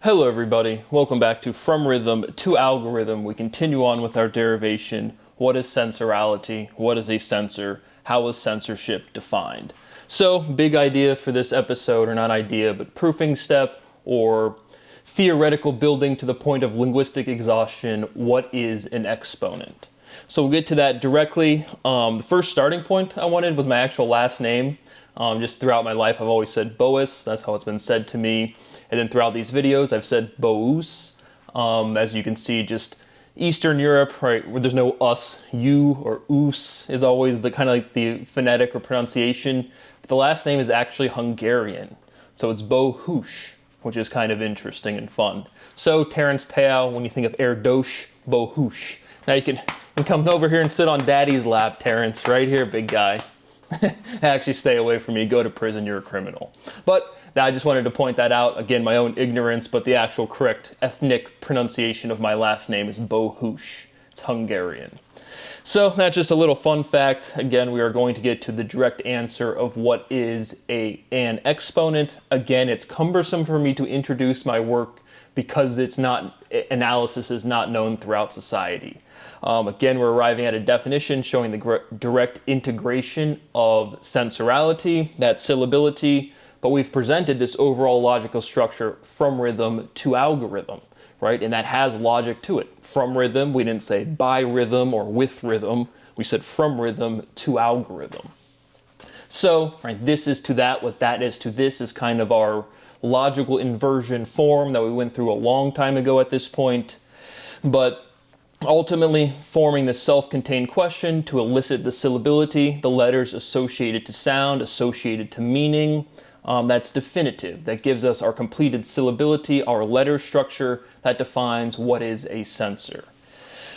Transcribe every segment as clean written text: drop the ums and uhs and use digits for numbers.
Hello everybody, welcome back to From Rhythm to Algorithm. We continue on with our derivation. What is sensorality? What is a sensor? How is censorship defined? So, big idea for this episode, or not idea, but proofing step or theoretical building to the point of linguistic exhaustion. What is an exponent? So we'll get to that directly. The first starting point I wanted was my actual last name. Just throughout my life, I've always said Boas. That's how it's been said to me. And then throughout these videos, I've said Bous. As you can see, just Eastern Europe, right, where there's no us, you, or us is always the kind of like the phonetic or pronunciation. But the last name is actually Hungarian. So it's Bohus, which is kind of interesting and fun. So Terence Tao, when you think of Erdosh, Bohus. Now you can come over here and sit on Daddy's lap, Terence, right here, big guy. Actually, stay away from me. Go to prison. You're a criminal. But I just wanted to point that out. Again, my own ignorance, but the actual correct ethnic pronunciation of my last name is Bohus. It's Hungarian. So that's just a little fun fact. Again, we are going to get to the direct answer of what is an exponent. Again, it's cumbersome for me to introduce my work because analysis is not known throughout society. Again, we're arriving at a definition showing the direct integration of sensorality, that syllability, but we've presented this overall logical structure from rhythm to algorithm, right? And that has logic to it. From rhythm, we didn't say by rhythm or with rhythm. We said from rhythm to algorithm. So, right, this is to that, what that is to this is kind of our logical inversion form that we went through a long time ago at this point. But ultimately, forming this self-contained question to elicit the syllability, the letters associated to sound, associated to meaning, that's definitive. That gives us our completed syllability, our letter structure that defines what is a sensor.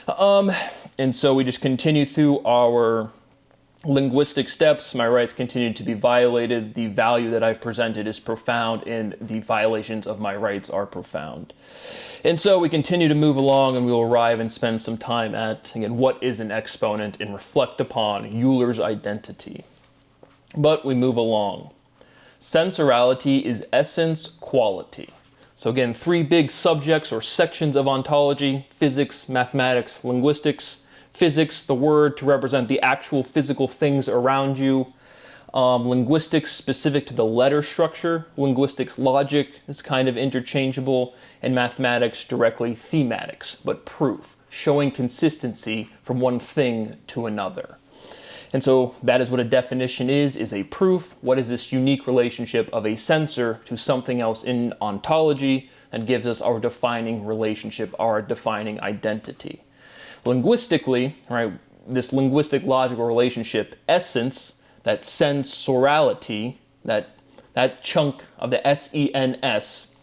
And so we just continue through our linguistic steps. My rights continue to be violated. The value that I've presented is profound, and the violations of my rights are profound. And so we continue to move along, and we will arrive and spend some time at, again, what is an exponent, and reflect upon Euler's identity. But we move along. Sensorality is essence, quality. So again, three big subjects or sections of ontology: physics, mathematics, linguistics. Physics, the word to represent the actual physical things around you. Linguistics, specific to the letter structure. Linguistics, logic is kind of interchangeable. And mathematics, directly thematics, but proof, showing consistency from one thing to another. And so that is what a definition is a proof. What is this unique relationship of a sensor to something else in ontology that gives us our defining relationship, our defining identity. Linguistically, right, this linguistic logical relationship, essence, that sensorality, that chunk of the S-E-N-S,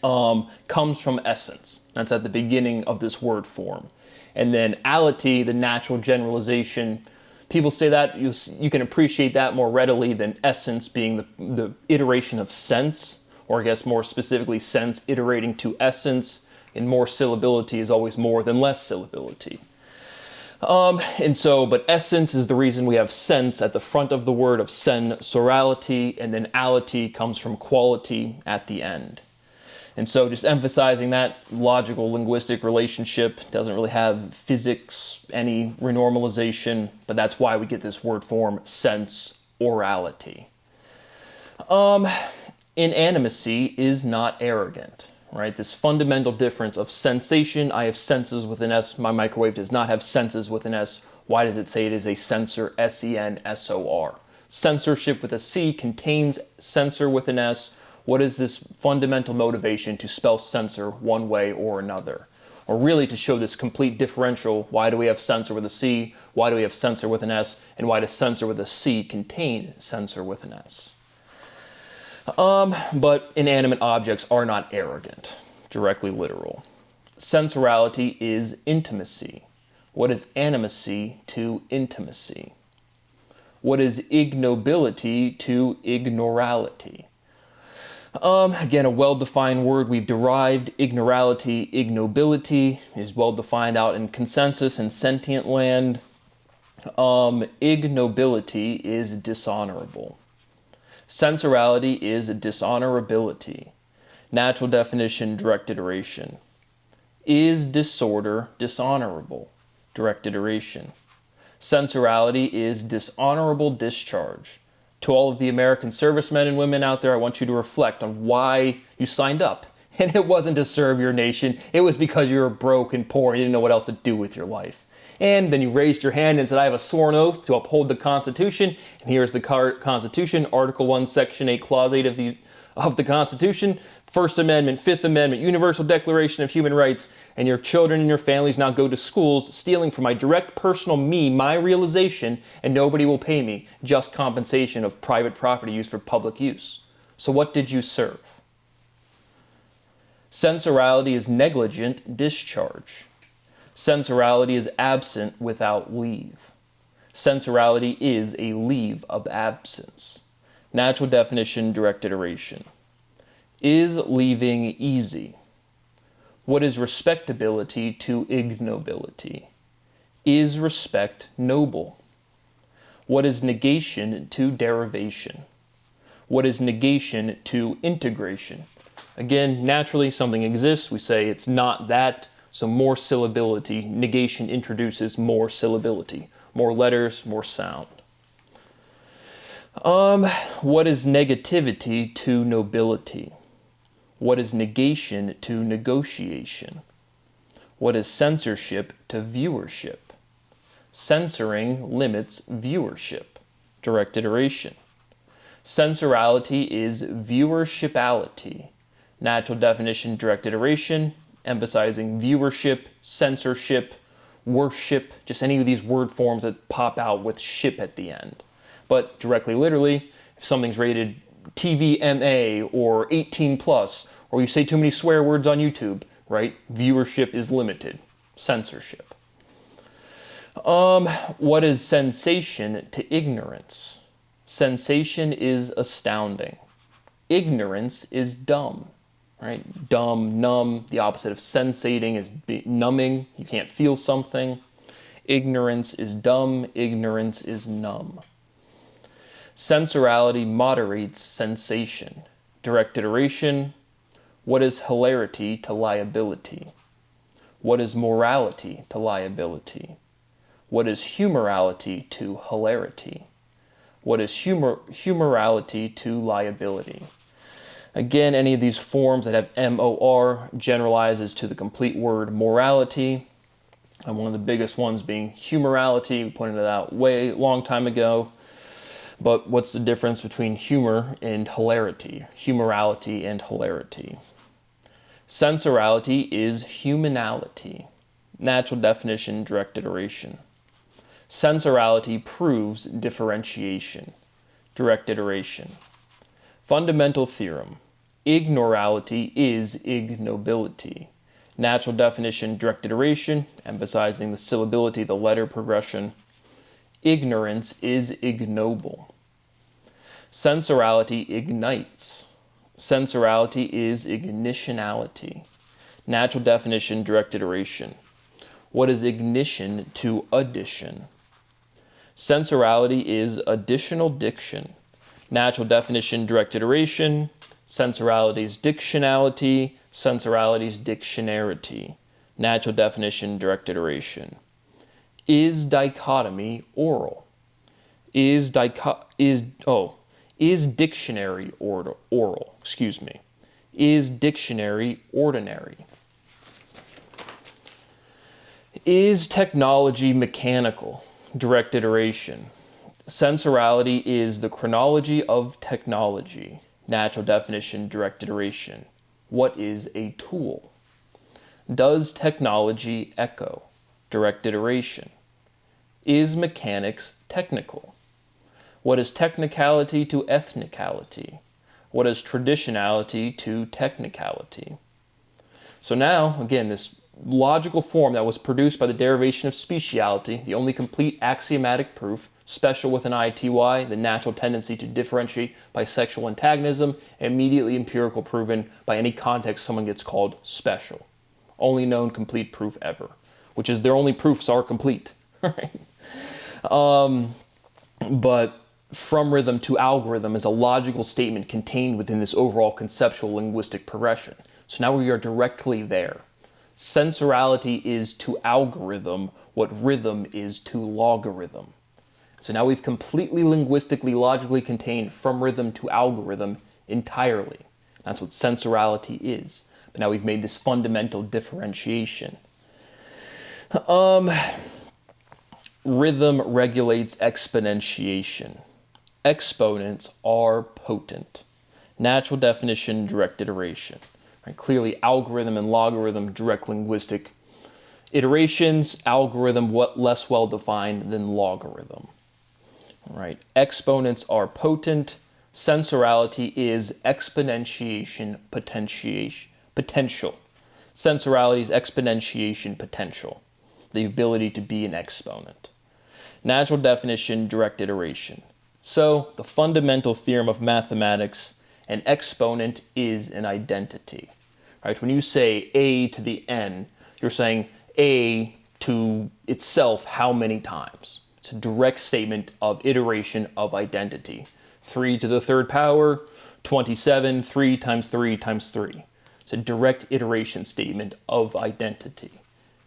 comes from essence. That's at the beginning of this word form. And then ality, the natural generalization, people say that you can appreciate that more readily than essence being the iteration of sense, or I guess more specifically sense iterating to essence. And more syllability is always more than less syllability. But essence is the reason we have sense at the front of the word of sensorality, and then ality comes from quality at the end. And so just emphasizing that logical linguistic relationship doesn't really have physics, any renormalization, but that's why we get this word form sense-orality. Inanimacy is not arrogant. Right, this fundamental difference of sensation. I have senses with an S. My microwave does not have senses with an S. Why does it say it is a sensor? S-E-N-S-O-R. Censorship with a C contains sensor with an S. What is this fundamental motivation to spell sensor one way or another? Or really to show this complete differential. Why do we have sensor with a C? Why do we have sensor with an S? And why does sensor with a C contain sensor with an S? But inanimate objects are not arrogant, directly literal. Sensorality is intimacy. What is animacy to intimacy? What is ignobility to ignorality? Again, a well-defined word we've derived. Ignorality, ignobility is well-defined out in consensus and sentient land. Ignobility is dishonorable. Sensorality is dishonorability. Natural definition, direct iteration. Is disorder dishonorable? Direct iteration. Sensorality is dishonorable discharge. To all of the American servicemen and women out there, I want you to reflect on why you signed up. And it wasn't to serve your nation. It was because you were broke and poor and you didn't know what else to do with your life. And then you raised your hand and said, I have a sworn oath to uphold the Constitution. And here's the Constitution, Article 1, Section 8, Clause 8 of the Constitution, First Amendment, Fifth Amendment, Universal Declaration of Human Rights, and your children and your families now go to schools stealing from my direct personal my realization, and nobody will pay me just compensation of private property used for public use. So what did you serve? Sensorality is negligent discharge. Sensorality is absent without leave. Sensorality is a leave of absence. Natural definition, direct iteration. Is leaving easy? What is respectability to ignobility? Is respect noble? What is negation to derivation? What is negation to integration? Again, naturally something exists, we say it's not that, so more syllability. Negation introduces more syllability, more letters, more sound. What is negativity to nobility? What is negation to negotiation? What is censorship to viewership? Censoring limits viewership. Direct iteration. Sensorality is viewershipality. Natural definition, direct iteration, emphasizing viewership, censorship, worship, just any of these word forms that pop out with ship at the end. But directly, literally, if something's rated TVMA or 18 plus, or you say too many swear words on YouTube, right? Viewership is limited. Censorship. What is sensation to ignorance? Sensation is astounding. Ignorance is dumb, right? Dumb, numb, the opposite of sensating is numbing. You can't feel something. Ignorance is dumb. Ignorance is numb. Sensorality moderates sensation. Direct iteration. What is hilarity to liability? What is morality to liability? What is humorality to hilarity? What is humorality to liability? Again, any of these forms that have M-O-R generalizes to the complete word morality. And one of the biggest ones being humorality. We pointed it out way long time ago. But what's the difference between humor and hilarity? Humorality and hilarity. Sensorality is humanality. Natural definition, direct iteration. Sensorality proves differentiation. Direct iteration. Fundamental theorem. Ignorality is ignobility. Natural definition, direct iteration, emphasizing the syllability, the letter progression. Ignorance is ignoble. Sensorality ignites. Sensorality is ignitionality. Natural definition, direct iteration. What is ignition to addition? Sensorality is additional diction. Natural definition, direct iteration. Sensorality is dictionality. Sensorality is dictionarity. Natural definition, direct iteration. Is dichotomy oral? Is dictionary oral? Excuse me. Is dictionary ordinary? Is technology mechanical? Direct iteration. Sensorality is the chronology of technology. Natural definition, direct iteration. What is a tool? Does technology echo? Direct iteration. Is mechanics technical? What is technicality to ethnicality? What is traditionality to technicality? So now, again, this logical form that was produced by the derivation of speciality, the only complete axiomatic proof, special with an ITY, the natural tendency to differentiate by sexual antagonism, immediately empirical proven by any context someone gets called special. Only known complete proof ever, which is their only proofs are complete. Right? But from rhythm to algorithm is a logical statement contained within this overall conceptual linguistic progression. So now we are directly there. Sensorality is to algorithm what rhythm is to logarithm. So now we've completely linguistically, logically contained from rhythm to algorithm entirely. That's what sensorality is. But now we've made this fundamental differentiation. Rhythm regulates exponentiation. Exponents are potent. Natural definition, direct iteration. Right? Clearly, algorithm and logarithm, direct linguistic iterations. Algorithm, less well defined than logarithm. Right? Exponents are potent. Sensorality is exponentiation potential. Sensorality is exponentiation potential, the ability to be an exponent. Natural definition, direct iteration. So the fundamental theorem of mathematics, an exponent is an identity. Right? When you say a to the n, you're saying a to itself how many times. It's a direct statement of iteration of identity. 3 to the third power, 27, 3 times 3 times 3. It's a direct iteration statement of identity.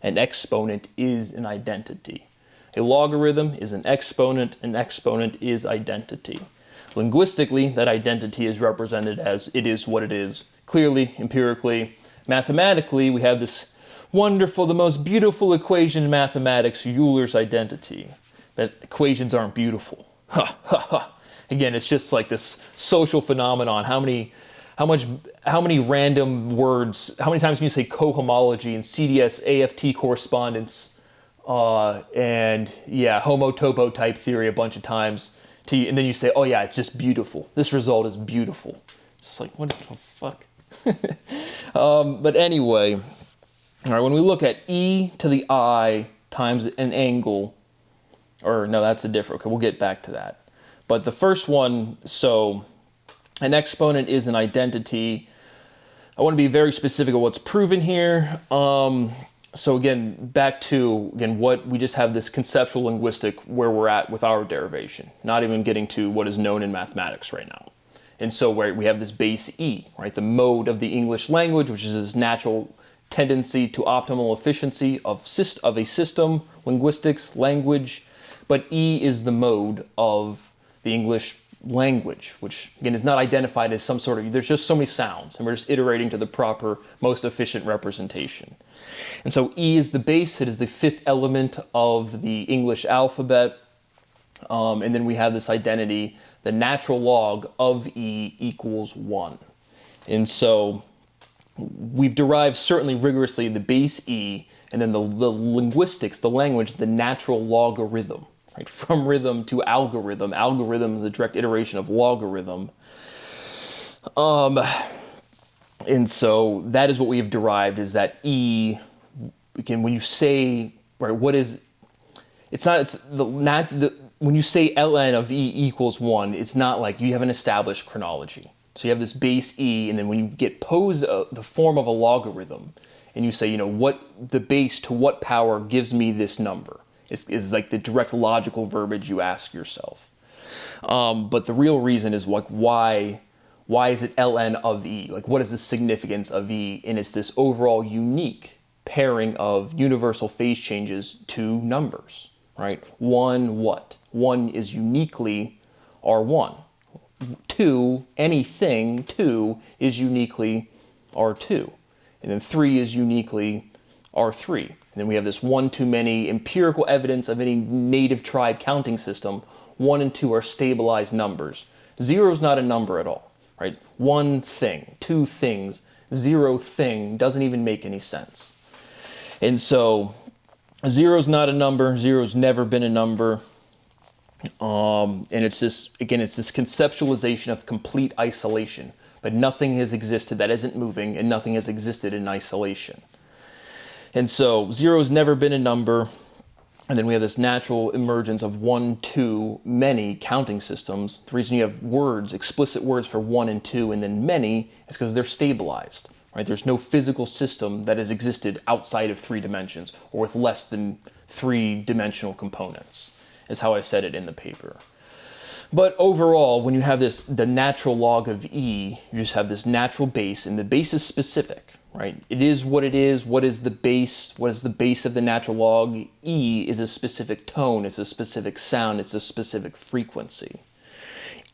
An exponent is an identity. A logarithm is an exponent is identity. Linguistically, that identity is represented as it is what it is. Clearly, empirically, mathematically, we have this wonderful, the most beautiful equation in mathematics, Euler's identity. But equations aren't beautiful. Ha, ha, ha. Again, it's just like this social phenomenon. How many random words, how many times can you say cohomology and CDS AFT correspondence, and yeah, homotopo type theory a bunch of times, and then you say, oh yeah, it's just beautiful. This result is beautiful. It's like, what the fuck? But anyway, all right, when we look at e to the I times an angle, or no, that's a different, okay, we'll get back to that. But the first one, so an exponent is an identity. I want to be very specific of what's proven here. So again, back to, what we just have this conceptual linguistic where we're at with our derivation, not even getting to what is known in mathematics right now. And so where we have this base E, right, the mode of the English language, which is this natural tendency to optimal efficiency of a system, linguistics, language, but E is the mode of the English language, which again is not identified as some sort of, there's just so many sounds, and we're just iterating to the proper, most efficient representation. And so E is the base, it is the fifth element of the English alphabet, and then we have this identity, the natural log of E equals 1. And so we've derived certainly rigorously the base E, and then the linguistics, the language, the natural logarithm. Right? From rhythm to algorithm. Algorithm is a direct iteration of logarithm. And so that is what we have derived, is that E, again, when you say, right, what is, it's not, it's when you say ln of E equals 1, it's not like you have an established chronology. So you have this base E, and then when you get posed the form of a logarithm, and you say, what the base to what power gives me this number, is like the direct logical verbiage you ask yourself. But the real reason is like, why is it ln of E? Like, what is the significance of E? And it's this overall unique pairing of universal phase changes to numbers, right? 1, what? 1 is uniquely R1. 2, anything, 2 is uniquely R2. And then 3 is uniquely R3. And then we have this one too many empirical evidence of any native tribe counting system. 1 and 2 are stabilized numbers. 0 is not a number at all, right? 1 thing, 2 things, 0 thing doesn't even make any sense. And so 0 is not a number. 0's never been a number. And it's this, again, it's this conceptualization of complete isolation, but nothing has existed that isn't moving, and nothing has existed in isolation. And so 0 has never been a number. And then we have this natural emergence of 1, 2, many counting systems. The reason you have words, explicit words for 1 and 2, and then many, is because they're stabilized, right? There's no physical system that has existed outside of 3 dimensions, or with less than 3-dimensional components, is how I said it in the paper. But overall, when you have this, the natural log of e, you just have this natural base, and the base is specific, right? It is what it is. What is the base? What is the base of the natural log? E is a specific tone, it's a specific sound, it's a specific frequency.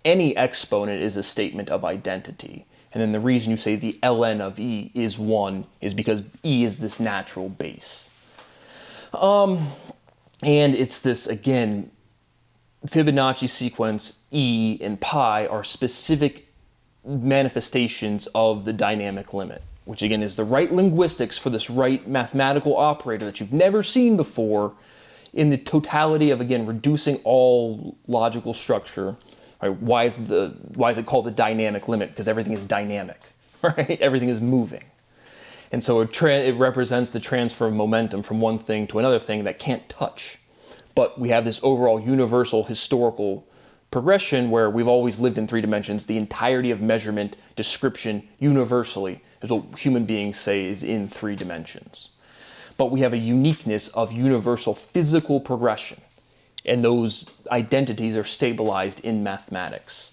Any exponent is a statement of identity. And then the reason you say the ln of e is 1 is because e is this natural base. And it's this, again, Fibonacci sequence, e, and pi are specific manifestations of the dynamic limit, which again is the right linguistics for this right mathematical operator that you've never seen before in the totality of, again, reducing all logical structure. Right? Why is it called the dynamic limit? Because everything is dynamic, right? Everything is moving. And so it represents the transfer of momentum from one thing to another thing that can't touch. But we have this overall universal historical progression where we've always lived in 3 dimensions. The entirety of measurement, description, universally is what human beings say is in 3 dimensions. But we have a uniqueness of universal physical progression, and those identities are stabilized in mathematics.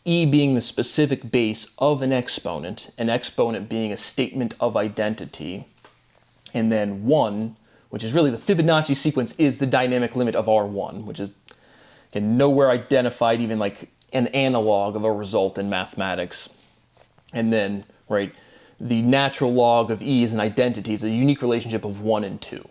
E being the specific base of an exponent being a statement of identity, and then 1, which is really the Fibonacci sequence, is the dynamic limit of R1, which is nowhere identified even like an analog of a result in mathematics. And then, right, the natural log of E is an identity, is a unique relationship of 1 and 2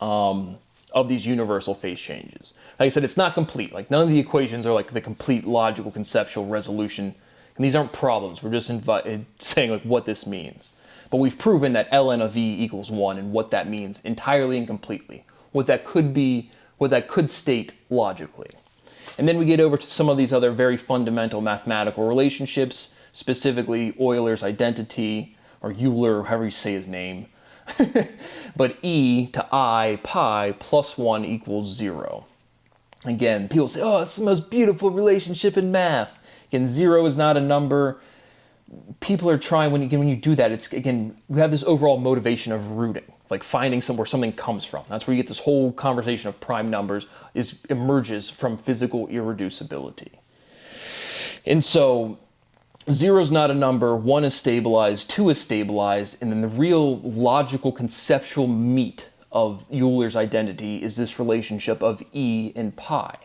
of these universal phase changes. Like I said, it's not complete. Like none of the equations are like the complete logical conceptual resolution. And these aren't problems. We're just saying like what this means. But we've proven that ln of E equals 1 and what that means entirely and completely. What that could be, what that could state logically. And then we get over to some of these other very fundamental mathematical relationships, specifically Euler's identity, or Euler, however you say his name. But e to I pi plus 1 equals 0. Again, people say, oh, it's the most beautiful relationship in math. Again, 0 is not a number. People are trying, when you do that, it's, again, we have this overall motivation of rooting, like finding where something comes from. That's where you get this whole conversation of prime numbers emerges from physical irreducibility. And so 0 is not a number, 1 is stabilized, 2 is stabilized, and then the real logical conceptual meat of Euler's identity is this relationship of E and pi,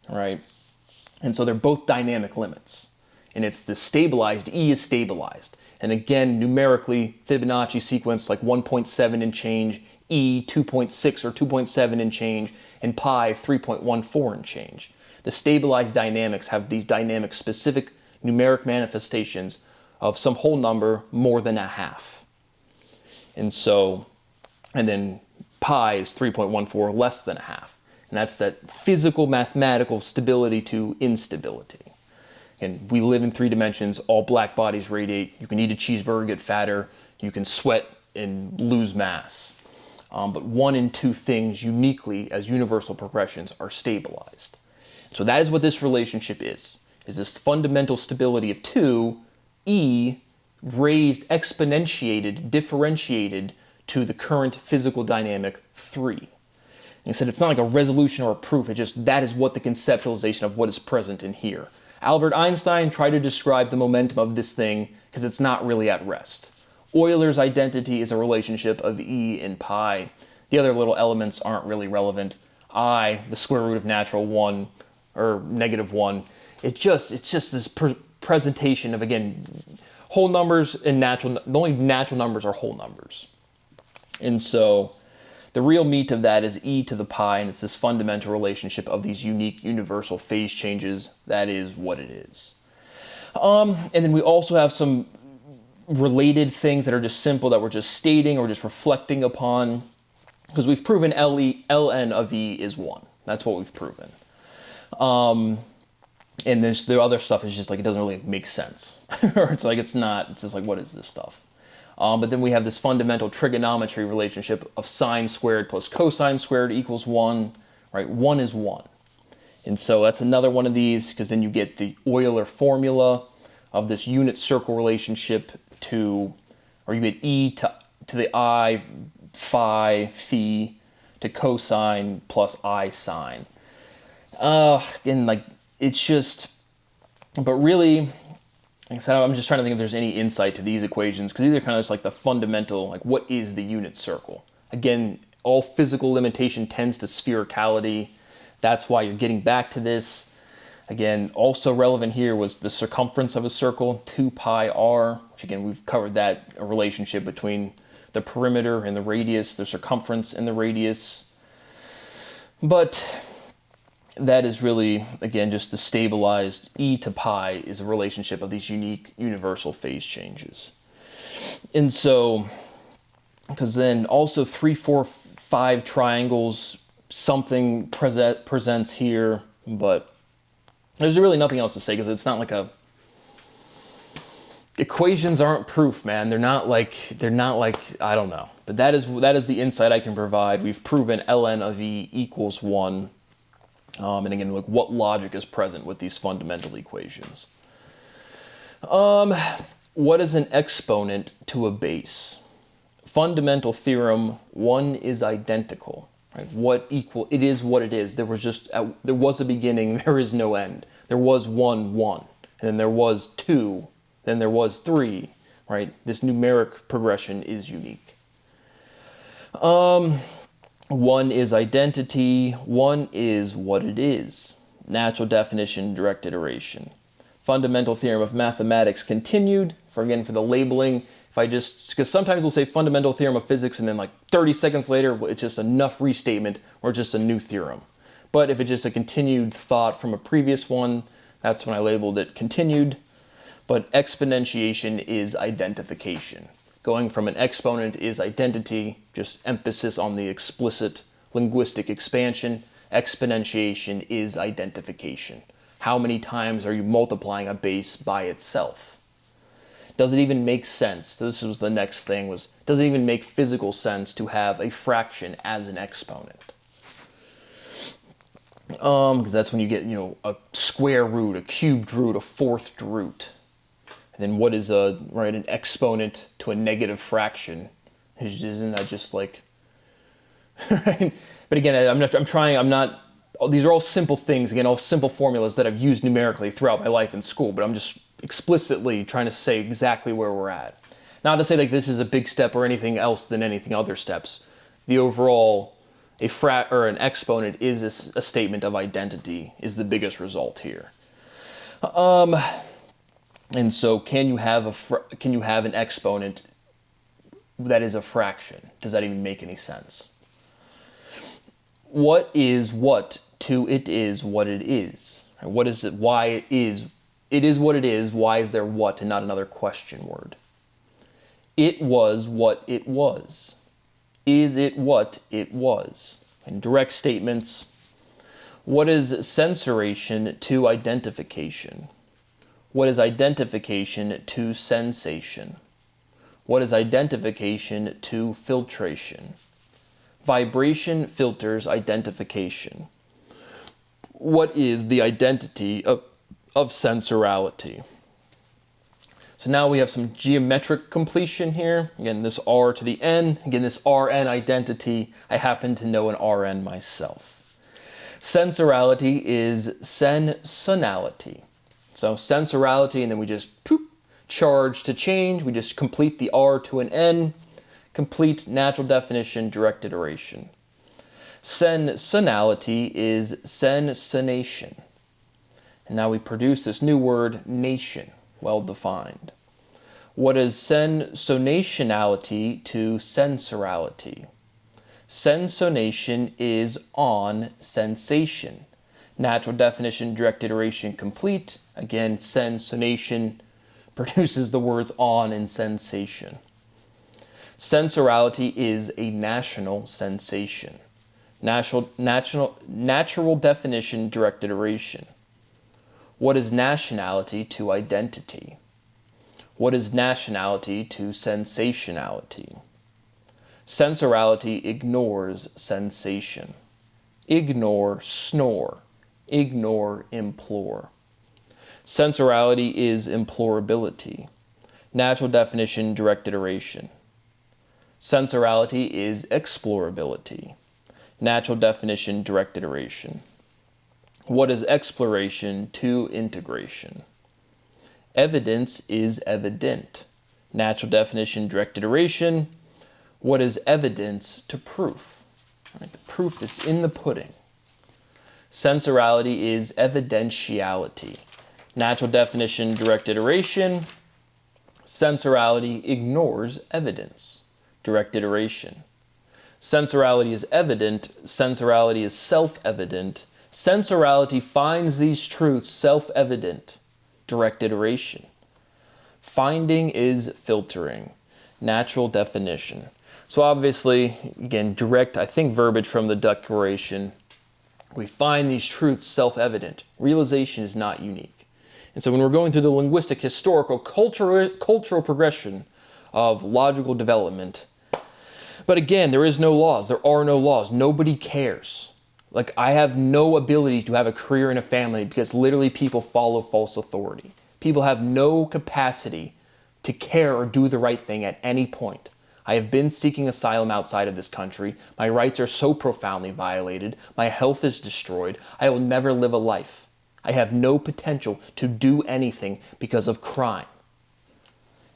right? And so they're both dynamic limits. And it's the stabilized, E is stabilized. And again, numerically, Fibonacci sequence like 1.7 and change, E 2.6 or 2.7 and change, and pi 3.14 and change. The stabilized dynamics have these dynamic specific numeric manifestations of some whole number more than a half. And so, and then pi is 3.14 less than a half. And that's that physical mathematical stability to instability. And we live in 3 dimensions, all black bodies radiate. You can eat a cheeseburger, get fatter. You can sweat and lose mass. But 1 and 2 things uniquely as universal progressions are stabilized. So that is what this relationship is this fundamental stability of 2, E raised, exponentiated, differentiated to the current physical dynamic 3. And he said it's not like a resolution or a proof, it's just that is what the conceptualization of what is present in here. Albert Einstein tried to describe the momentum of this thing because it's not really at rest. Euler's identity is a relationship of E and pi. The other little elements aren't really relevant. I, the square root of natural 1, or negative 1, it's just this presentation of, again, whole numbers and the only natural numbers are whole numbers. And so the real meat of that is E to the pi, and it's this fundamental relationship of these unique universal phase changes. That is what it is. And then we also have some related things that are just simple that we're just stating or just reflecting upon, because we've proven ln of E is 1. That's what we've proven. And the other stuff is just like, it doesn't really make sense. Or it's like, it's just like, what is this stuff? But then we have this fundamental trigonometry relationship of sine squared plus cosine squared equals 1, right? 1 is 1. And so that's another one of these, because then you get the Euler formula of this unit circle relationship or you get E to the I phi to cosine plus I sine. And like, it's just, but really, like I said, I'm just trying to think if there's any insight to these equations, because these are kind of just like the fundamental, like what is the unit circle? Again, all physical limitation tends to sphericality. That's why you're getting back to this. Again, also relevant here was the circumference of a circle, 2 pi r, which again, we've covered that, a relationship between the perimeter and the radius, the circumference and the radius. But that is really, again, just the stabilized e to pi is a relationship of these unique universal phase changes. And so, because then also 3, 4, 5 triangles, something presents here, but there's really nothing else to say, because it's not like a, equations aren't proof, man. They're not like, I don't know. But that is the insight I can provide. We've proven ln of e equals 1. And again, like what logic is present with these fundamental equations. What is an exponent to a base? Fundamental theorem, 1 is identical. Right? It is what it is. There was a beginning, there is no end. There was 1, 1, and then there was 2, then there was 3, right? This numeric progression is unique. 1 is identity, 1 is what it is. Natural definition, direct iteration. Fundamental theorem of mathematics continued, for the labeling. Because sometimes we'll say fundamental theorem of physics, and then like 30 seconds later, it's just enough restatement or just a new theorem. But if it's just a continued thought from a previous one, that's when I labeled it continued. But exponentiation is identification. Going from an exponent is identity, just emphasis on the explicit linguistic expansion. Exponentiation is identification. How many times are you multiplying a base by itself? Does it even make sense? This was the next thing, does it even make physical sense to have a fraction as an exponent? Because that's when you get, a square root, a cubed root, a fourth root. And then what is an exponent to a negative fraction? Isn't that just like, right? But again, these are all simple things, again, all simple formulas that I've used numerically throughout my life in school, but I'm just explicitly trying to say exactly where we're at. Not to say like this is a big step or anything else than anything other steps. The overall, an exponent is a statement of identity, is the biggest result here. And so can you have an exponent that is a fraction? Does that even make any sense? What is what to it is what it is? What is it? Why it is what it is. Why is there what and not another question word? It was what it was. Is it what it was? And direct statements. What is censoration to identification? What is identification to sensation? What is identification to filtration? Vibration filters identification. What is the identity of sensorality? So now we have some geometric completion here. Again, this R to the N. Again, this Rn identity. I happen to know an Rn myself. Sensorality is sensonality. So sensorality, and then we just charge to change. We just complete the R to an N. Complete natural definition, direct iteration. Sensonality is sensonation. And now we produce this new word, nation, well defined. What is sensonationality to sensorality? Sensonation is on sensation. Natural definition, direct iteration, complete. Again, sensonation produces the words on and sensation. Sensorality is a national sensation. Natural definition, direct iteration. What is nationality to identity? What is nationality to sensationality? Sensorality ignores sensation. Ignore, snore. Ignore, implore. Sensorality is implorability. Natural definition, direct iteration. Sensorality is explorability. Natural definition, direct iteration. What is exploration to integration? Evidence is evident. Natural definition, direct iteration. What is evidence to proof? Right, the proof is in the pudding. Sensorality is evidentiality. Natural definition, direct iteration. Sensorality ignores evidence. Direct iteration. Sensorality is evident. Sensorality is self-evident. Sensorality finds these truths self-evident. Direct iteration. Finding is filtering. Natural definition. So obviously, again, direct, I think, verbiage from the Declaration. We find these truths self-evident. Realization is not unique. And so when we're going through the linguistic, historical, cultural progression of logical development, but again, there is no laws. There are no laws. Nobody cares. Like, I have no ability to have a career in a family because literally people follow false authority. People have no capacity to care or do the right thing at any point. I have been seeking asylum outside of this country. My rights are so profoundly violated. My health is destroyed. I will never live a life. I have no potential to do anything because of crime.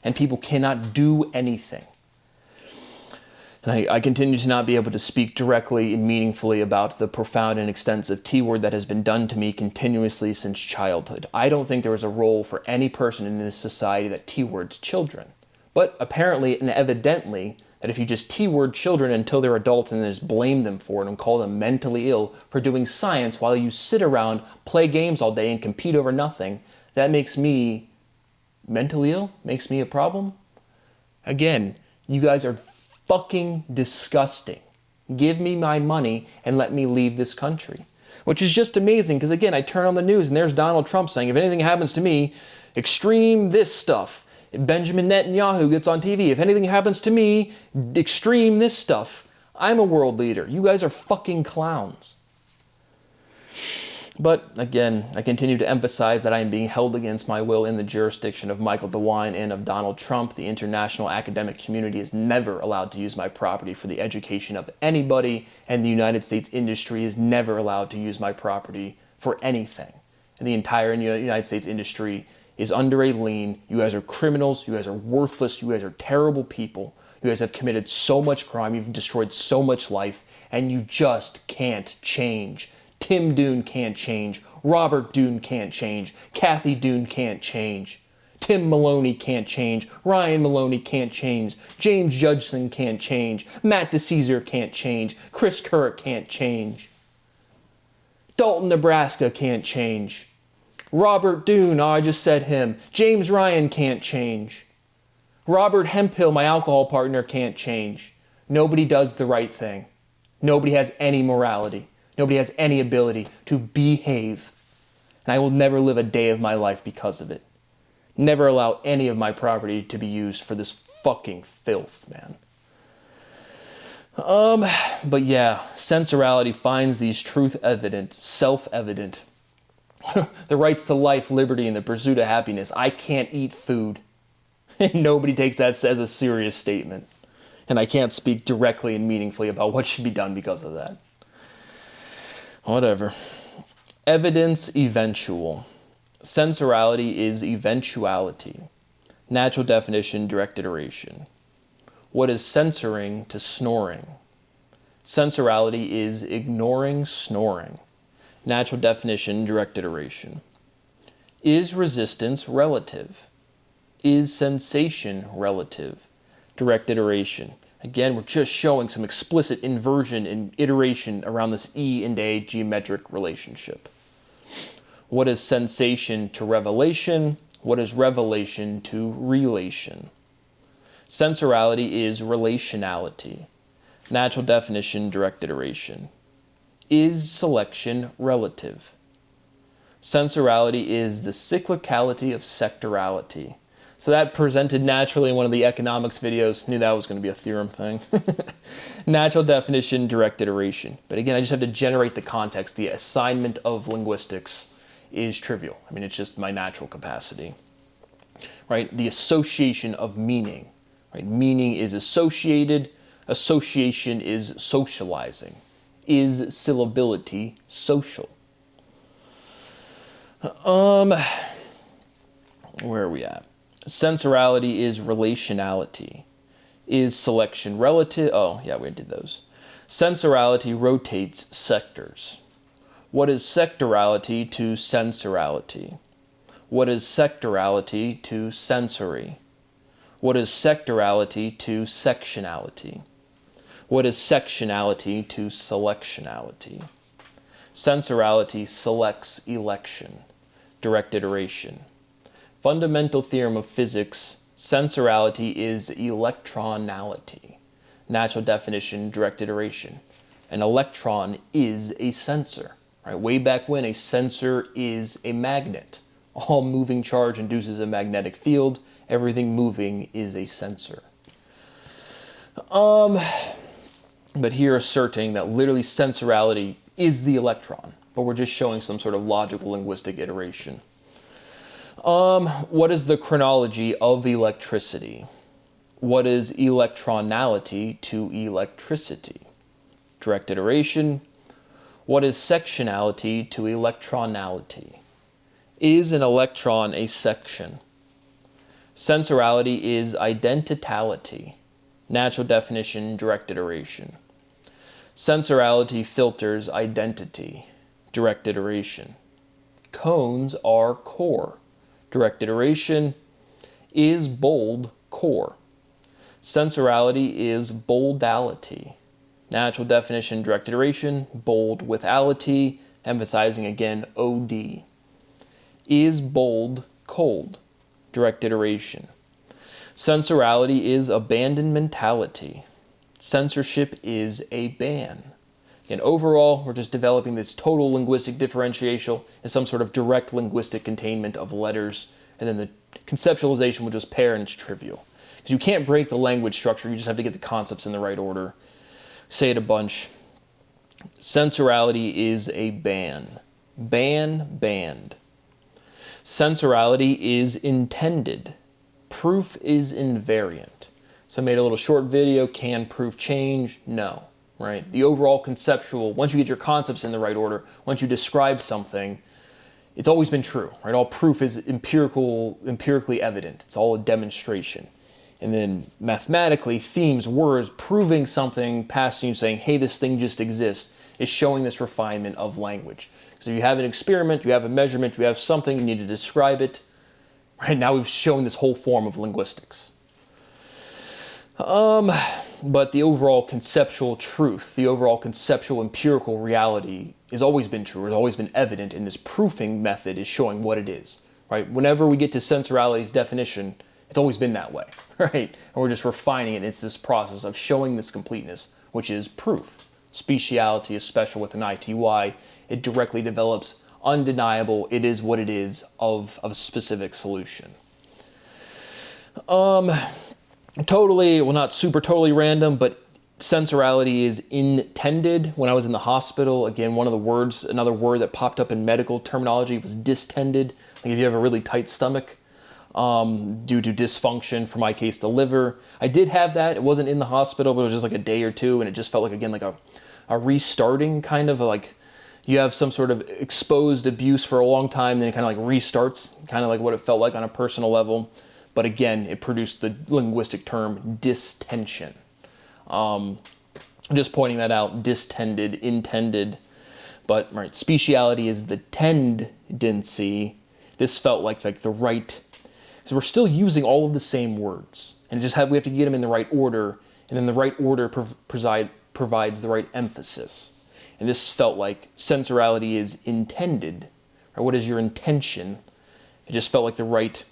And people cannot do anything. And I continue to not be able to speak directly and meaningfully about the profound and extensive T-word that has been done to me continuously since childhood. I don't think there is a role for any person in this society that T-words children. But apparently and evidently, that if you just T-word children until they're adults and then just blame them for it and call them mentally ill for doing science while you sit around, play games all day and compete over nothing, that makes me mentally ill? Makes me a problem? Again, you guys are fucking disgusting. Give me my money and let me leave this country. Which is just amazing because, again, I turn on the news and there's Donald Trump saying, if anything happens to me, extreme this stuff. Benjamin Netanyahu gets on TV. If anything happens to me, extreme this stuff. I'm a world leader. You guys are fucking clowns. But again, I continue to emphasize that I am being held against my will in the jurisdiction of Michael DeWine and of Donald Trump. The international academic community is never allowed to use my property for the education of anybody, and the United States industry is never allowed to use my property for anything. And the entire United States industry is under a lien. You guys are criminals. You guys are worthless. You guys are terrible people. You guys have committed so much crime. You've destroyed so much life, and you just can't change. Tim Doon can't change. Robert Doon can't change. Kathy Doon can't change. Tim Maloney can't change. Ryan Maloney can't change. James Judson can't change. Matt DeCesar can't change. Chris Kurrick can't change. Dalton, Nebraska can't change. Robert Doon, oh, I just said him. James Ryan can't change. Robert Hemphill, my alcohol partner, can't change. Nobody does the right thing. Nobody has any morality. Nobody has any ability to behave. And I will never live a day of my life because of it. Never allow any of my property to be used for this fucking filth, man. But yeah, sensorality finds these truth evident, self-evident. The rights to life, liberty, and the pursuit of happiness. I can't eat food. Nobody takes that as a serious statement. And I can't speak directly and meaningfully about what should be done because of that. Whatever. Evidence eventual. Sensorality is eventuality. Natural definition, direct iteration. What is censoring to snoring? Sensorality is ignoring snoring. Natural definition, direct iteration. Is resistance relative? Is sensation relative? Direct iteration. Again, we're just showing some explicit inversion and iteration around this E and A geometric relationship. What is sensation to revelation? What is revelation to relation? Sensorality is relationality. Natural definition, direct iteration. Is selection relative? Sensorality is the cyclicality of sectorality. So that presented naturally in one of the economics videos. Knew that was going to be a theorem thing. Natural definition, direct iteration. But again, I just have to generate the context. The assignment of linguistics is trivial. I mean, it's just my natural capacity. Right? The association of meaning. Right? Meaning is associated. Association is socializing. Is syllability social? Where are we at? Sensorality is relationality. Is selection relative? Oh, yeah, we did those. Sensorality rotates sectors. What is sectorality to sensorality? What is sectorality to sensory? What is sectorality to sectionality? What is sectionality to selectionality? Sensorality selects election. Direct iteration. Fundamental theorem of physics, sensorality is electronality. Natural definition, direct iteration. An electron is a sensor. Right? Way back when, a sensor is a magnet. All moving charge induces a magnetic field. Everything moving is a sensor. But here asserting that literally sensorality is the electron, but we're just showing some sort of logical linguistic iteration. What is the chronology of electricity? What is electronality to electricity? Direct iteration. What is sectionality to electronality? Is an electron a section? Sensorality is identitality. Natural definition, direct iteration. Sensorality filters identity. Direct iteration. Cones are core. Direct iteration. Is bold core? Sensorality is boldality. Natural definition, direct iteration. Bold with ality, emphasizing again OD. Is bold cold? Direct iteration. Sensorality is abandonmentality. Censorship is a ban. Again, overall, we're just developing this total linguistic differential as some sort of direct linguistic containment of letters, and then the conceptualization will just pair and it's trivial. Because you can't break the language structure, you just have to get the concepts in the right order. Say it a bunch. Sensorality is a ban. Ban, banned. Sensorality is intended. Proof is invariant. So I made a little short video. Can proof change? No. Right? The overall conceptual, once you get your concepts in the right order, once you describe something, it's always been true. Right? All proof is empirically evident. It's all a demonstration. And then mathematically, themes, words, proving something, passing you saying, hey, this thing just exists, is showing this refinement of language. So you have an experiment, you have a measurement, you have something, you need to describe it. Right now we've shown this whole form of linguistics. But the overall conceptual truth, the overall conceptual empirical reality has always been true, has always been evident, and this proofing method is showing what it is. Right? Whenever we get to sensorality's definition, it's always been that way, right? And we're just refining it. It's this process of showing this completeness, which is proof. Speciality is special with an ITY. It directly develops undeniable, it is what it is of a specific solution. Totally, well, not super totally random, but sensorality is intended. When I was in the hospital, again, another word that popped up in medical terminology was distended. Like if you have a really tight stomach, due to dysfunction, for my case, the liver. I did have that. It wasn't in the hospital, but it was just like a day or two, and it just felt like, again, like a restarting, kind of like you have some sort of exposed abuse for a long time, then it kind of like restarts, kind of like what it felt like on a personal level. But again, it produced the linguistic term distension. Just pointing that out, distended, intended. But right, speciality is the tendency. This felt like the right. So we're still using all of the same words, and we have to get them in the right order, and then the right order provides the right emphasis. And this felt like sensorality is intended, or what is your intention? It just felt like the right,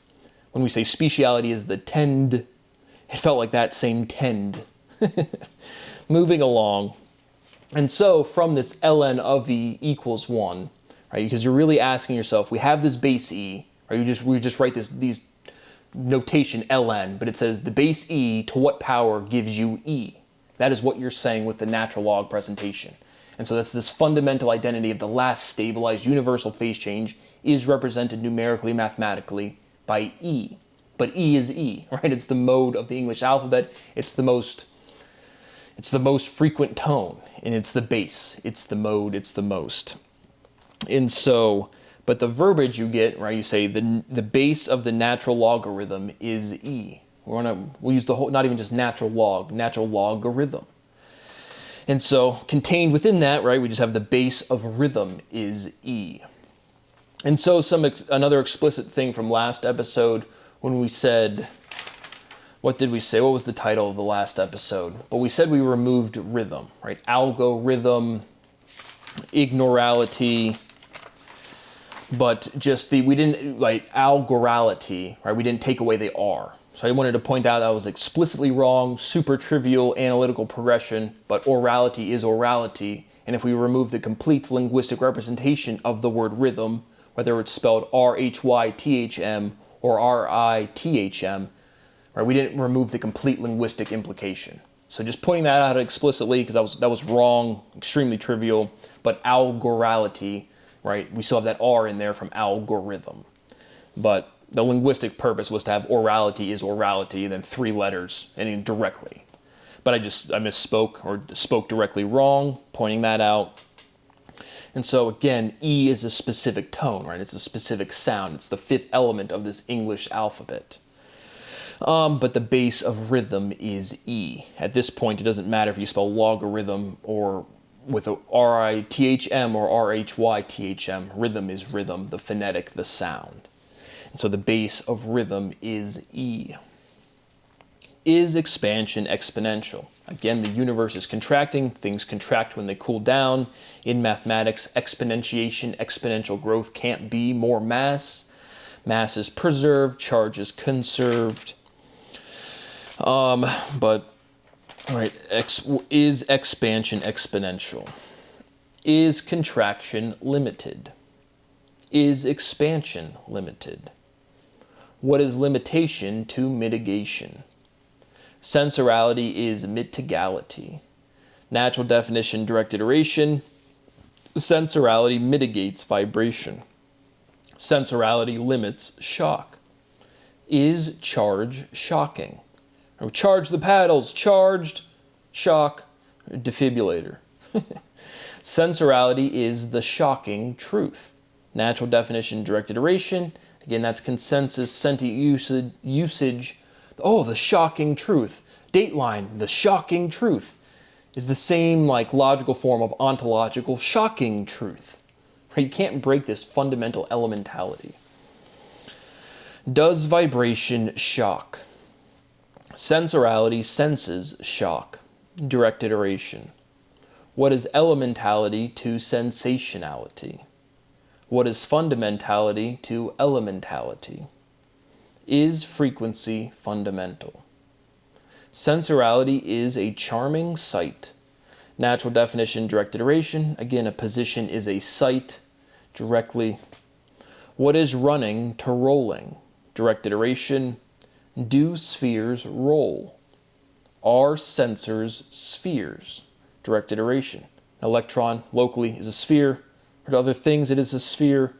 when we say speciality is the tend, it felt like that same tend. Moving along. And so from this ln of e equals 1, right, because you're really asking yourself, we have this base e, right, we just write these notation ln, but it says the base e to what power gives you e. That is what you're saying with the natural log presentation. And so that's this fundamental identity of the last stabilized universal phase change is represented numerically, mathematically by e. But e is e, right? It's the mode of the English alphabet. It's the most frequent tone, and it's the base. It's the mode. It's the most. And so But the verbiage you get, right, you say the base of the natural logarithm is e. We'll use the whole, not even just natural logarithm. And so contained within that, right, we just have the base of rhythm is e. And so another explicit thing from last episode when we said, what did we say? What was the title of the last episode? But we said we removed rhythm, right? Algorithm, ignorality, but just we didn't, like, algorality, right? We didn't take away the R. So I wanted to point out that was explicitly wrong, super trivial analytical progression, but orality is orality. And if we remove the complete linguistic representation of the word rhythm, whether it's spelled R-H-Y-T-H-M or R-I-T-H-M, right, we didn't remove the complete linguistic implication. So just pointing that out explicitly, because that was wrong, extremely trivial, but algorality, right, we still have that R in there from algorithm. But the linguistic purpose was to have orality is orality, and then 3 letters, and directly. But I misspoke, or spoke directly wrong, pointing that out. And so again, E is a specific tone, right? It's a specific sound. It's the 5th element of this English alphabet. But the base of rhythm is E. At this point, it doesn't matter if you spell logarithm or with a R-I-T-H-M or R-H-Y-T-H-M. Rhythm is rhythm, the phonetic, the sound. And so the base of rhythm is E. Is expansion exponential? Again, the universe is contracting. Things contract when they cool down. In mathematics, exponentiation, exponential growth can't be more mass. Mass is preserved, charge is conserved. But, all right, is expansion exponential? Is contraction limited? Is expansion limited? What is limitation to mitigation? Sensorality is mitigality. Natural definition, direct iteration. Sensorality mitigates vibration. Sensorality limits shock. Is charge shocking? Or charge the paddles, charged, shock, defibrillator. Sensorality is the shocking truth. Natural definition, direct iteration. Again, that's consensus, sentient usage. Oh, the shocking truth. Dateline, the shocking truth, is the same like logical form of ontological shocking truth. You can't break this fundamental elementality. Does vibration shock? Sensorality senses shock. Direct iteration. What is elementality to sensationality? What is fundamentality to elementality? Is frequency fundamental? Sensorality is a charming sight. Natural definition, direct iteration. Again, a position is a sight directly. What is running to rolling? Direct iteration. Do spheres roll? Are sensors spheres? Direct iteration. Electron locally is a sphere. For other things, it is a sphere.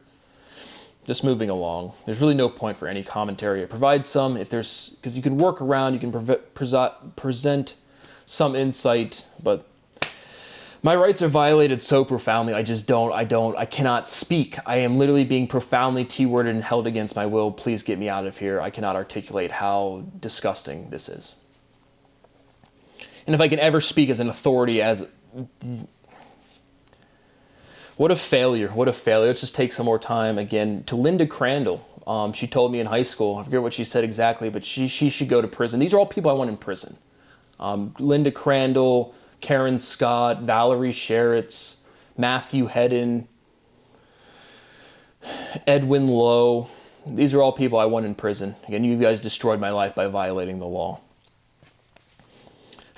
Just moving along. There's really no point for any commentary. I provide some if there's, because you can work around, you can present some insight, but my rights are violated so profoundly, I cannot speak. I am literally being profoundly T-worded and held against my will. Please get me out of here. I cannot articulate how disgusting this is. And if I can ever speak as an authority, what a failure, what a failure. Let's just take some more time again to Linda Crandall. She told me in high school, I forget what she said exactly, but she should go to prison. These are all people I want in prison. Linda Crandall, Karen Scott, Valerie Sheritz, Matthew Hedden, Edwin Lowe. These are all people I want in prison. Again, you guys destroyed my life by violating the law.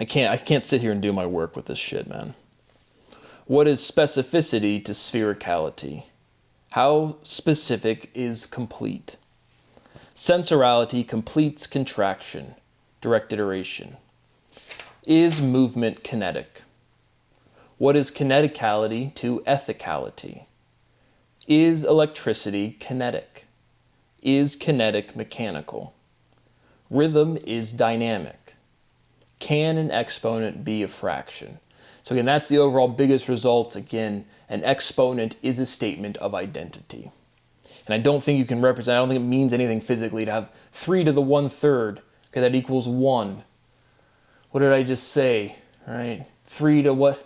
I can't sit here and do my work with this shit, man. What is specificity to sphericality? How specific is complete? Sensorality completes contraction. Direct iteration. Is movement kinetic? What is kineticality to ethicality? Is electricity kinetic? Is kinetic mechanical? Rhythm is dynamic. Can an exponent be a fraction? So again, that's the overall biggest results. Again, an exponent is a statement of identity. And I don't think you can represent, I don't think it means anything physically to have 3 to the 1/3. Okay, that equals 1. What did I just say? All right, 3 to what?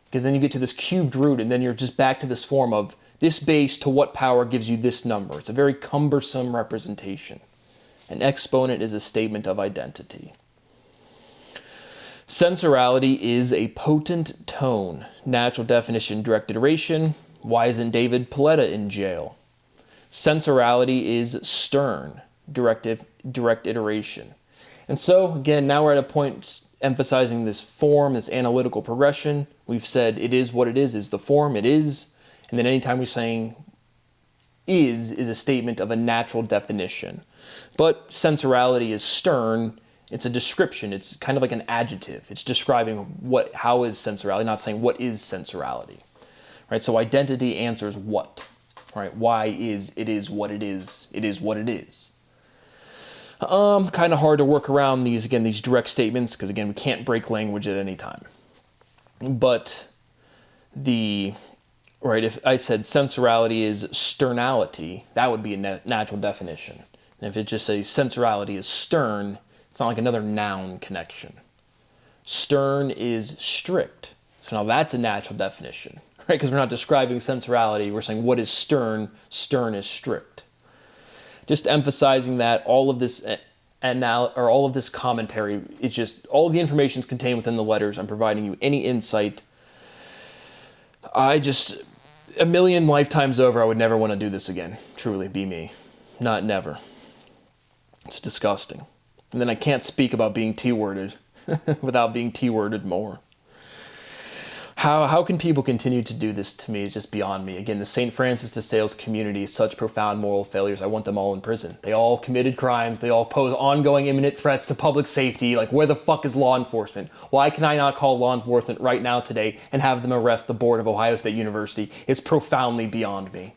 Because then you get to this cubed root, and then you're just back to this form of this base to what power gives you this number. It's a very cumbersome representation. An exponent is a statement of identity. Sensorality is a potent tone. Natural definition, direct iteration. Why isn't David Paletta in jail? Sensorality is stern, direct iteration. And so, again, now we're at a point emphasizing this form, this analytical progression. We've said it is what it is the form, it is. And then anytime we're saying is a statement of a natural definition. But sensorality is stern. It's a description. It's kind of like an adjective. It's describing how is sensorality, not saying what is sensorality. Right? So identity answers what. Right? Why is what it is. It is what it is. Kind of hard to work around these direct statements, because again, we can't break language at any time. But if I said sensorality is sternality, that would be a natural definition. And if it just says sensorality is stern, it's not like another noun connection. Stern is strict. So now that's a natural definition, right? Because we're not describing sensorality. We're saying what is stern? Stern is strict. Just emphasizing that all of this commentary, it's just all of the information is contained within the letters. I'm providing you any insight. A million lifetimes over, I would never want to do this again. Truly, be me. Not never. It's disgusting. And then I can't speak about being T-worded without being T-worded more. How can people continue to do this to me is just beyond me. Again, the St. Francis de Sales community, such profound moral failures. I want them all in prison. They all committed crimes. They all pose ongoing imminent threats to public safety. Like, where the fuck is law enforcement? Why can I not call law enforcement right now today and have them arrest the board of Ohio State University? It's profoundly beyond me.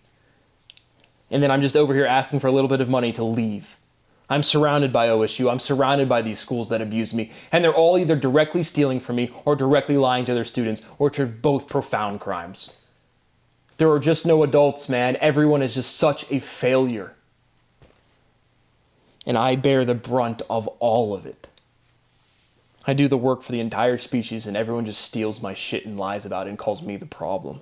And then I'm just over here asking for a little bit of money to leave. I'm surrounded by OSU. I'm surrounded by these schools that abuse me. And they're all either directly stealing from me or directly lying to their students, which are both profound crimes. There are just no adults, man. Everyone is just such a failure. And I bear the brunt of all of it. I do the work for the entire species, and everyone just steals my shit and lies about it and calls me the problem.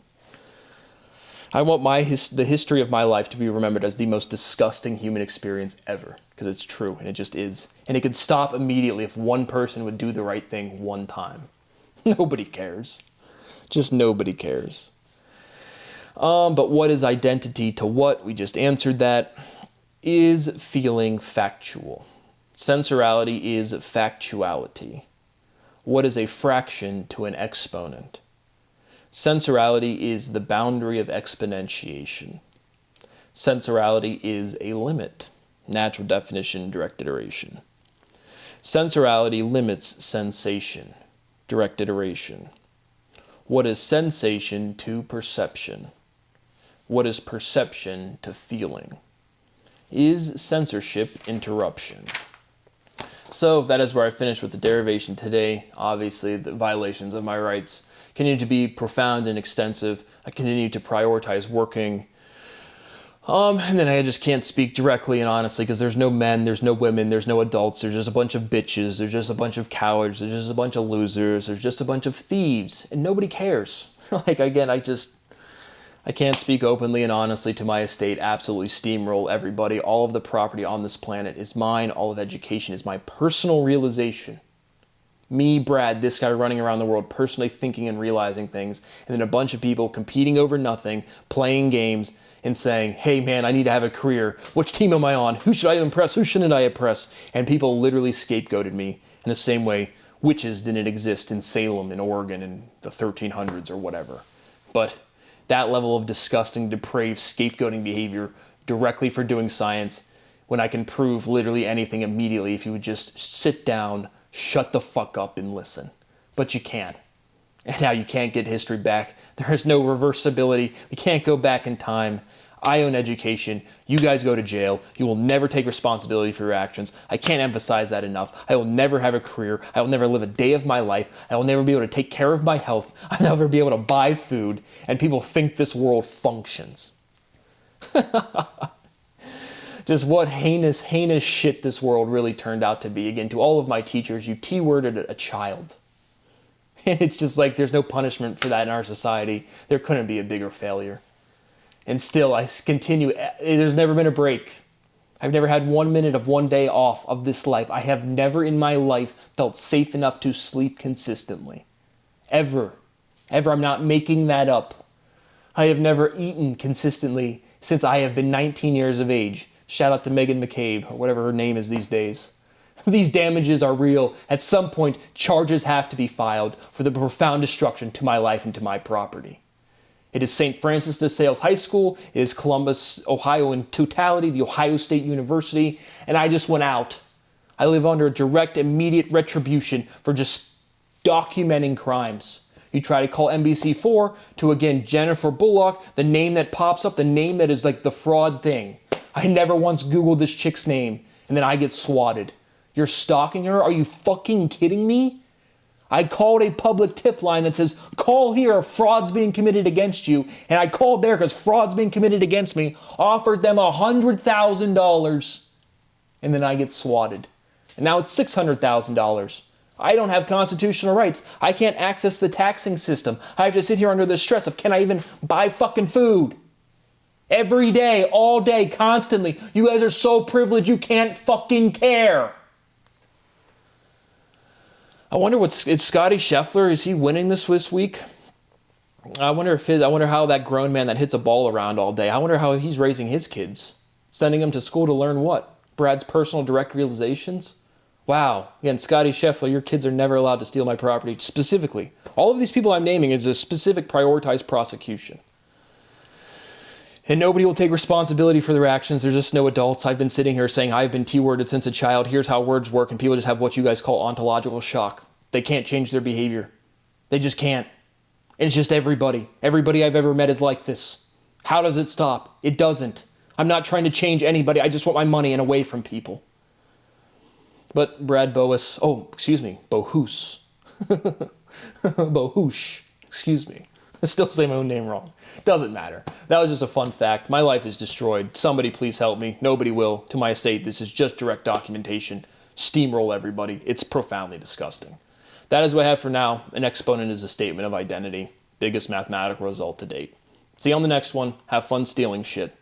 I want the history of my life to be remembered as the most disgusting human experience ever, because it's true, and it just is. And it could stop immediately if one person would do the right thing one time. Nobody cares. Just nobody cares. But what is identity to what? We just answered that. Is feeling factual. Sensorality is factuality. What is a fraction to an exponent? Sensorality is the boundary of exponentiation. Sensorality is a limit. Natural definition, direct iteration. Sensorality limits sensation. Direct iteration. What is sensation to perception? What is perception to feeling? Is censorship interruption? So that is where I finished with the derivation today. Obviously, the violations of my rights continue to be profound and extensive. I continue to prioritize working. And then I just can't speak directly and honestly, because there's no men, there's no women, there's no adults, there's just a bunch of bitches, there's just a bunch of cowards, there's just a bunch of losers, there's just a bunch of thieves, and nobody cares. Like, again, I can't speak openly and honestly to my estate, absolutely steamroll everybody. All of the property on this planet is mine. All of education is my personal realization. Me, Brad, this guy running around the world, personally thinking and realizing things, and then a bunch of people competing over nothing, playing games, and saying, hey man, I need to have a career. Which team am I on? Who should I impress? Who shouldn't I impress? And people literally scapegoated me in the same way witches didn't exist in Salem, in Oregon, in the 1300s or whatever. But that level of disgusting, depraved, scapegoating behavior directly for doing science, when I can prove literally anything immediately if you would just sit down, shut the fuck up and listen. But you can't. And now you can't get history back. There is no reversibility. We can't go back in time. I own education. You guys go to jail. You will never take responsibility for your actions. I can't emphasize that enough. I will never have a career. I will never live a day of my life. I will never be able to take care of my health. I'll never be able to buy food. And people think this world functions. Just what heinous, heinous shit this world really turned out to be. Again, to all of my teachers, you T-worded a child. And it's just like there's no punishment for that in our society. There couldn't be a bigger failure. And still, I continue. There's never been a break. I've never had 1 minute of one day off of this life. I have never in my life felt safe enough to sleep consistently. Ever. Ever. I'm not making that up. I have never eaten consistently since I have been 19 years of age. Shout out to Megan McCabe, or whatever her name is these days. These damages are real. At some point, charges have to be filed for the profound destruction to my life and to my property. It is St. Francis de Sales High School. It is Columbus, Ohio in totality, the Ohio State University. And I just went out. I live under a direct, immediate retribution for just documenting crimes. You try to call NBC4 to, again, Jennifer Bullock, the name that pops up, the name that is like the fraud thing. I never once Googled this chick's name, and then I get swatted. You're stalking her? Are you fucking kidding me? I called a public tip line that says, call here, fraud's being committed against you. And I called there because fraud's being committed against me, offered them $100,000, and then I get swatted. And now it's $600,000. I don't have constitutional rights. I can't access the taxing system. I have to sit here under the stress of, can I even buy fucking food? Every day, all day, constantly. You guys are so privileged you can't fucking care. I wonder is Scotty Scheffler, is he winning this week? I wonder how that grown man that hits a ball around all day, I wonder how he's raising his kids. Sending them to school to learn what? Brad's personal direct realizations? Wow. Again, Scotty Scheffler, your kids are never allowed to steal my property. Specifically, all of these people I'm naming is a specific prioritized prosecution. And nobody will take responsibility for their actions. There's just no adults. I've been sitting here saying I've been T-worded since a child. Here's how words work. And people just have what you guys call ontological shock. They can't change their behavior. They just can't. And it's just everybody. Everybody I've ever met is like this. How does it stop? It doesn't. I'm not trying to change anybody. I just want my money and away from people. But Brad Boas, Bohus. Bohush, excuse me. I still say my own name wrong. Doesn't matter. That was just a fun fact. My life is destroyed. Somebody please help me. Nobody will. To my estate, this is just direct documentation. Steamroll everybody. It's profoundly disgusting. That is what I have for now. An exponent is a statement of identity. Biggest mathematical result to date. See you on the next one. Have fun stealing shit.